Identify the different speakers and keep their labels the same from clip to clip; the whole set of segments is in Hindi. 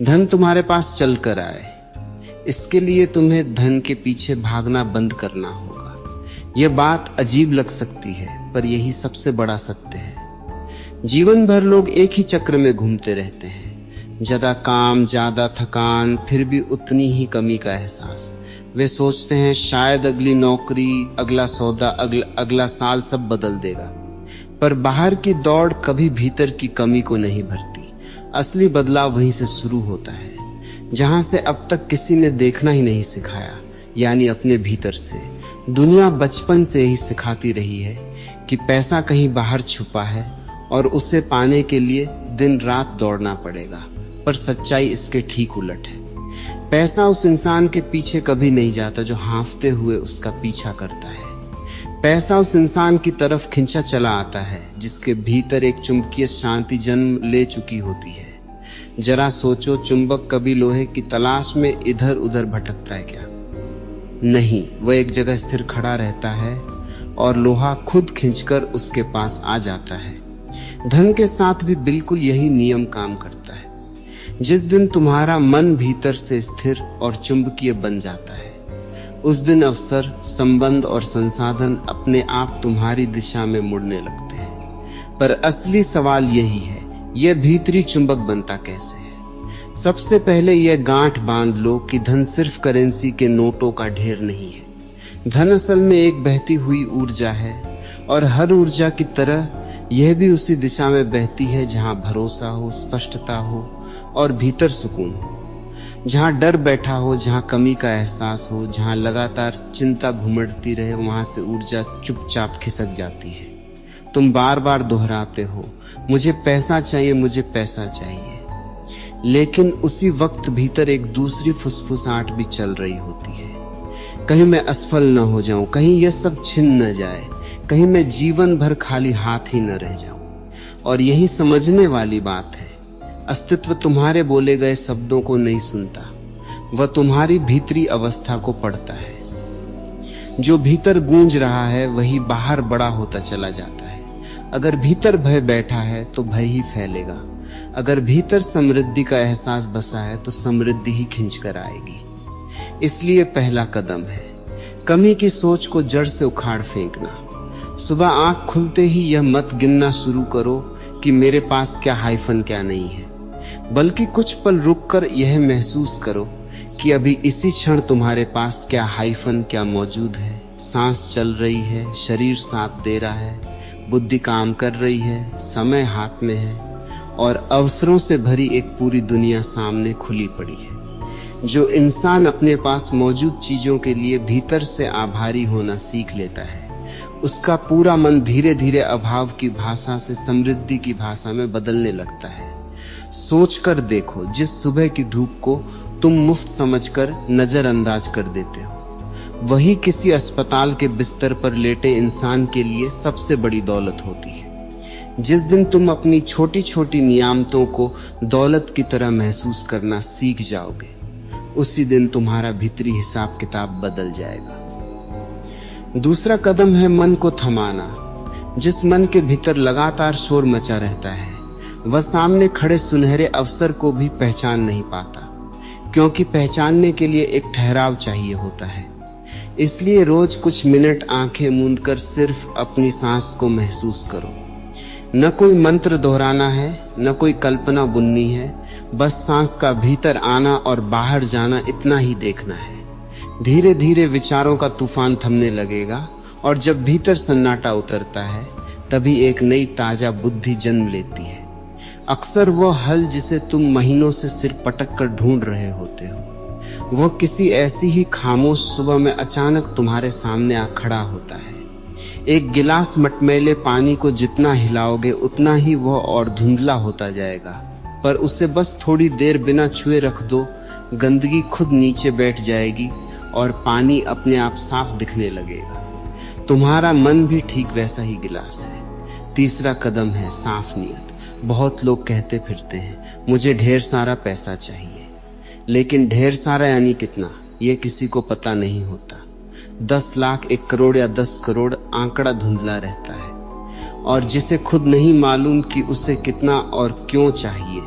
Speaker 1: धन तुम्हारे पास चल कर आए, इसके लिए तुम्हें धन के पीछे भागना बंद करना होगा। यह बात अजीब लग सकती है, पर यही सबसे बड़ा सत्य है। जीवन भर लोग एक ही चक्र में घूमते रहते हैं, ज्यादा काम, ज्यादा थकान, फिर भी उतनी ही कमी का एहसास। वे सोचते हैं शायद अगली नौकरी, अगला सौदा, अगला साल सब बदल देगा, पर बाहर की दौड़ कभी भीतर की कमी को नहीं भरती। असली बदलाव वहीं से शुरू होता है जहां से अब तक किसी ने देखना ही नहीं सिखाया, यानी अपने भीतर से। दुनिया बचपन से ही सिखाती रही है कि पैसा कहीं बाहर छुपा है और उसे पाने के लिए दिन रात दौड़ना पड़ेगा, पर सच्चाई इसके ठीक उलट है। पैसा उस इंसान के पीछे कभी नहीं जाता जो हाँफते हुए उसका पीछा करता है। पैसा उस इंसान की तरफ खिंचा चला आता है जिसके भीतर एक चुंबकीय शांति जन्म ले चुकी होती है। जरा सोचो, चुंबक कभी लोहे की तलाश में इधर उधर भटकता है क्या? नहीं, वह एक जगह स्थिर खड़ा रहता है और लोहा खुद खींचकर उसके पास आ जाता है। धन के साथ भी बिल्कुल यही नियम काम करता है। जिस दिन तुम्हारा मन भीतर से स्थिर और चुंबकीय बन जाता है, उस दिन अवसर, संबंध और संसाधन अपने आप तुम्हारी दिशा में मुड़ने लगते हैं। पर असली सवाल यही है, यह भीतरी चुंबक बनता कैसे है? सबसे पहले यह गांठ बांध लो कि धन सिर्फ करेंसी के नोटों का ढेर नहीं है। धन असल में एक बहती हुई ऊर्जा है, और हर ऊर्जा की तरह यह भी उसी दिशा में बहती है जहां भरोसा हो, स्पष्टता हो और भीतर सुकून हो। जहां डर बैठा हो, जहां कमी का एहसास हो, जहां लगातार चिंता घुमड़ती रहे, वहां से ऊर्जा चुपचाप खिसक जाती है। तुम बार बार दोहराते हो, मुझे पैसा चाहिए, मुझे पैसा चाहिए, लेकिन उसी वक्त भीतर एक दूसरी फुसफुसाहट भी चल रही होती है। कहीं मैं असफल न हो जाऊं, कहीं यह सब छिन न जाए, कहीं मैं जीवन भर खाली हाथ ही न रह जाऊं। और यही समझने वाली बात है, अस्तित्व तुम्हारे बोले गए शब्दों को नहीं सुनता, वह तुम्हारी भीतरी अवस्था को पढ़ता है। जो भीतर गूंज रहा है वही बाहर बड़ा होता चला जाता है। अगर भीतर भय बैठा है तो भय ही फैलेगा। अगर भीतर समृद्धि का एहसास बसा है तो समृद्धि ही खिंच कर आएगी। इसलिए पहला कदम है कमी की सोच को जड़ से उखाड़ फेंकना। सुबह आंख खुलते ही यह मत गिनना शुरू करो कि मेरे पास क्या हाइफन क्या नहीं है, बल्कि कुछ पल रुककर यह महसूस करो कि अभी इसी क्षण तुम्हारे पास क्या हाइफन क्या मौजूद है। सांस चल रही है, शरीर साथ दे रहा है, बुद्धि काम कर रही है, समय हाथ में है और अवसरों से भरी एक पूरी दुनिया सामने खुली पड़ी है। जो इंसान अपने पास मौजूद चीजों के लिए भीतर से आभारी होना सीख लेता है, उसका पूरा मन धीरे धीरे अभाव की भाषा से समृद्धि की भाषा में बदलने लगता है। सोचकर देखो, जिस सुबह की धूप को तुम मुफ्त समझकर नजरअंदाज कर देते हो, वही किसी अस्पताल के बिस्तर पर लेटे इंसान के लिए सबसे बड़ी दौलत होती है। जिस दिन तुम अपनी छोटी छोटी नियामतों को दौलत की तरह महसूस करना सीख जाओगे, उसी दिन तुम्हारा भीतरी हिसाब किताब बदल जाएगा। दूसरा कदम है मन को थमाना। जिस मन के भीतर लगातार शोर मचा रहता है, वह सामने खड़े सुनहरे अवसर को भी पहचान नहीं पाता, क्योंकि पहचानने के लिए एक ठहराव चाहिए होता है। इसलिए रोज कुछ मिनट आंखें मूंदकर सिर्फ अपनी सांस को महसूस करो। न कोई मंत्र दोहराना है, न कोई कल्पना बुननी है, बस सांस का भीतर आना और बाहर जाना, इतना ही देखना है। धीरे धीरे विचारों का तूफान थमने लगेगा और जब भीतर सन्नाटा उतरता है, तभी एक नई ताजा बुद्धि जन्म लेती है। अक्सर वो हल जिसे तुम महीनों से सिर पटक कर ढूंढ रहे होते हो, वह किसी ऐसी ही खामोश सुबह में अचानक तुम्हारे सामने आ खड़ा होता है। एक गिलास मटमैले पानी को जितना हिलाओगे उतना ही वह और धुंधला होता जाएगा, पर उसे बस थोड़ी देर बिना छुए रख दो, गंदगी खुद नीचे बैठ जाएगी और पानी अपने आप साफ दिखने लगेगा। तुम्हारा मन भी ठीक वैसा ही गिलास है। तीसरा कदम है साफ नीयत। बहुत लोग कहते फिरते हैं, मुझे ढेर सारा पैसा चाहिए, लेकिन ढेर सारा यानी कितना, यह किसी को पता नहीं होता। 10 लाख, 1 करोड़ या 10 करोड़, आंकड़ा धुंधला रहता है, और जिसे खुद नहीं मालूम कि उसे कितना और क्यों चाहिए,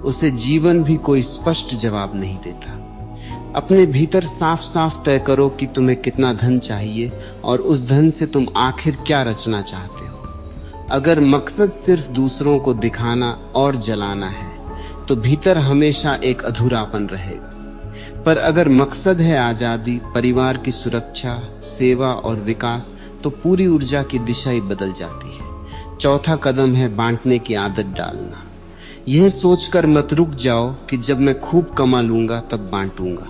Speaker 1: उसे जीवन भी कोई स्पष्ट जवाब नहीं देता। अपने भीतर साफ साफ तय करो कि तुम्हें कितना धन चाहिए और उस धन से तुम आखिर क्या रचना चाहते हो। अगर मकसद सिर्फ दूसरों को दिखाना और जलाना है तो भीतर हमेशा एक अधूरापन रहेगा। पर अगर मकसद है आजादी, परिवार की सुरक्षा, सेवा और विकास, तो पूरी ऊर्जा की दिशा ही बदल जाती है। चौथा कदम है बांटने की आदत डालना। यह सोचकर मत रुक जाओ कि जब मैं खूब कमा लूंगा तब बांटूंगा।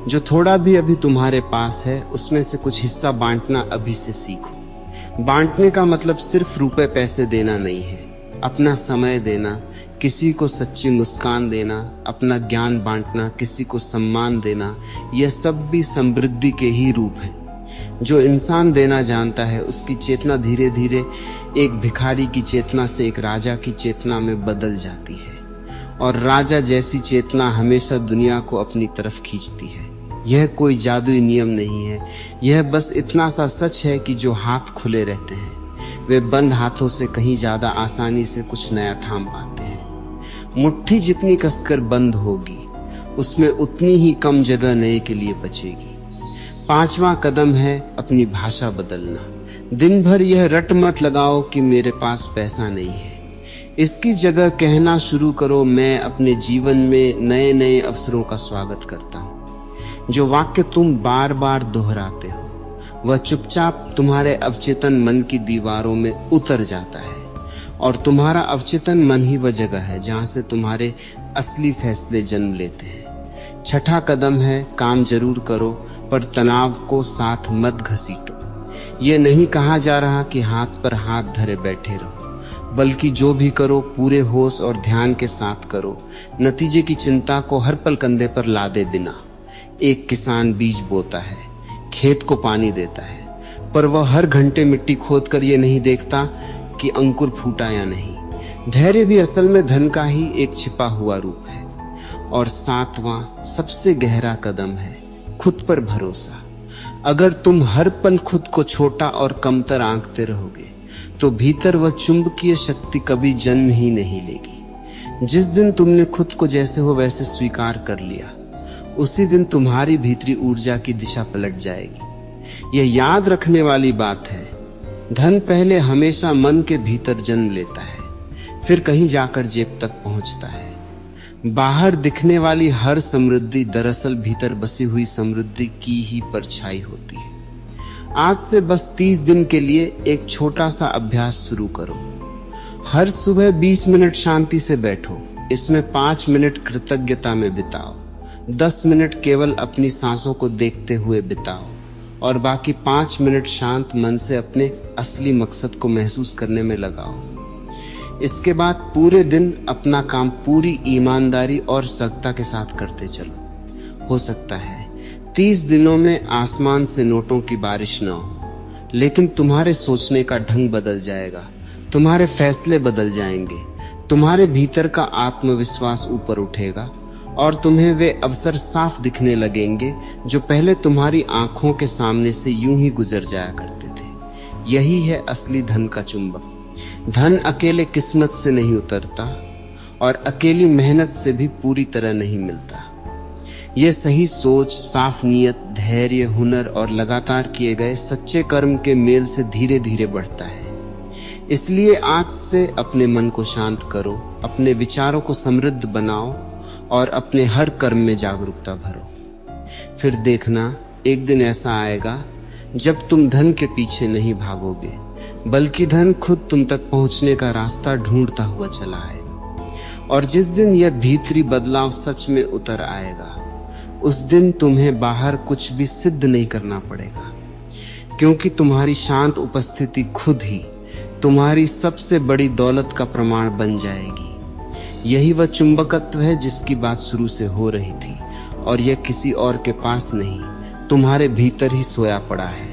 Speaker 1: जो थोड़ा भी अभी तुम्हारे पास है उसमें से कुछ हिस्सा बांटना अभी से सीखो। बांटने का मतलब सिर्फ रुपए पैसे देना नहीं है। अपना समय देना, किसी को सच्ची मुस्कान देना, अपना ज्ञान बांटना, किसी को सम्मान देना, यह सब भी समृद्धि के ही रूप हैं। जो इंसान देना जानता है उसकी चेतना धीरे धीरे एक भिखारी की चेतना से एक राजा की चेतना में बदल जाती है, और राजा जैसी चेतना हमेशा दुनिया को अपनी तरफ खींचती है। यह कोई जादुई नियम नहीं है, यह बस इतना सा सच है कि जो हाथ खुले रहते हैं वे बंद हाथों से कहीं ज्यादा आसानी से कुछ नया थाम पाते हैं। मुट्ठी जितनी कसकर बंद होगी उसमें उतनी ही कम जगह नए के लिए बचेगी। पांचवा कदम है अपनी भाषा बदलना। दिन भर यह रट मत लगाओ कि मेरे पास पैसा नहीं है। इसकी जगह कहना शुरू करो, मैं अपने जीवन में नए नए अवसरों का स्वागत करता हूँ। जो वाक्य तुम बार बार दोहराते हो वह चुपचाप तुम्हारे अवचेतन मन की दीवारों में उतर जाता है, और तुम्हारा अवचेतन मन ही वह जगह है जहां से तुम्हारे असली फैसले जन्म लेते हैं। छठा कदम है काम जरूर करो पर तनाव को साथ मत घसीटो। ये नहीं कहा जा रहा कि हाथ पर हाथ धरे बैठे रहो, बल्कि जो भी करो पूरे होश और ध्यान के साथ करो। नतीजे की चिंता को हर पल कंधे पर लादे बिना। एक किसान बीज बोता है, खेत को पानी देता है, पर वह हर घंटे मिट्टी खोदकर ये नहीं देखता कि अंकुर फूटा या नहीं। धैर्य भी असल में धन का ही एक छिपा हुआ रूप है। और सातवां सबसे गहरा कदम है खुद पर भरोसा। अगर तुम हर पल खुद को छोटा और कमतर आंकते रहोगे तो भीतर वह चुंबकीय शक्ति कभी जन्म ही नहीं लेगी। जिस दिन तुमने खुद को जैसे हो वैसे स्वीकार कर लिया, उसी दिन तुम्हारी भीतरी ऊर्जा की दिशा पलट जाएगी। यह याद रखने वाली बात है, धन पहले हमेशा मन के भीतर जन्म लेता है, फिर कहीं जाकर जेब तक पहुंचता है। बाहर दिखने वाली हर समृद्धि दरअसल भीतर बसी हुई समृद्धि की ही परछाई होती है। आज से बस 30 दिन के लिए एक छोटा सा अभ्यास शुरू करो। हर सुबह 20 मिनट शांति से बैठो। इसमें 5 मिनट कृतज्ञता में बिताओ, 10 मिनट केवल अपनी सांसों को देखते हुए बिताओ, और बाकी 5 मिनट शांत मन से अपने असली मकसद को महसूस करने में लगाओ। इसके बाद पूरे दिन अपना काम पूरी ईमानदारी और सख्ता के साथ करते चलो। हो सकता है 30 दिनों में आसमान से नोटों की बारिश न हो, लेकिन तुम्हारे सोचने का ढंग बदल जाएगा, तुम्हारे फैसले बदल जाएंगे, तुम्हारे भीतर का आत्मविश्वास ऊपर उठेगा, और तुम्हें वे अवसर साफ दिखने लगेंगे जो पहले तुम्हारी आंखों के सामने से यूं ही गुजर जाया करते थे। यही है असली धन का चुंबक। धन अकेले किस्मत से नहीं उतरता, और अकेली मेहनत से भी पूरी तरह नहीं मिलता। यह सही सोच, साफ नियत, धैर्य, हुनर और लगातार किए गए सच्चे कर्म के मेल से धीरे धीरे बढ़ता है। इसलिए आज से अपने मन को शांत करो, अपने विचारों को समृद्ध बनाओ और अपने हर कर्म में जागरूकता भरो। फिर देखना, एक दिन ऐसा आएगा जब तुम धन के पीछे नहीं भागोगे, बल्कि धन खुद तुम तक पहुंचने का रास्ता ढूंढता हुआ चला आएगा। और जिस दिन यह भीतरी बदलाव सच में उतर आएगा, उस दिन तुम्हें बाहर कुछ भी सिद्ध नहीं करना पड़ेगा, क्योंकि तुम्हारी शांत उपस्थिति खुद ही तुम्हारी सबसे बड़ी दौलत का प्रमाण बन जाएगी। यही वह चुंबकत्व है जिसकी बात शुरू से हो रही थी, और यह किसी और के पास नहीं, तुम्हारे भीतर ही सोया पड़ा है।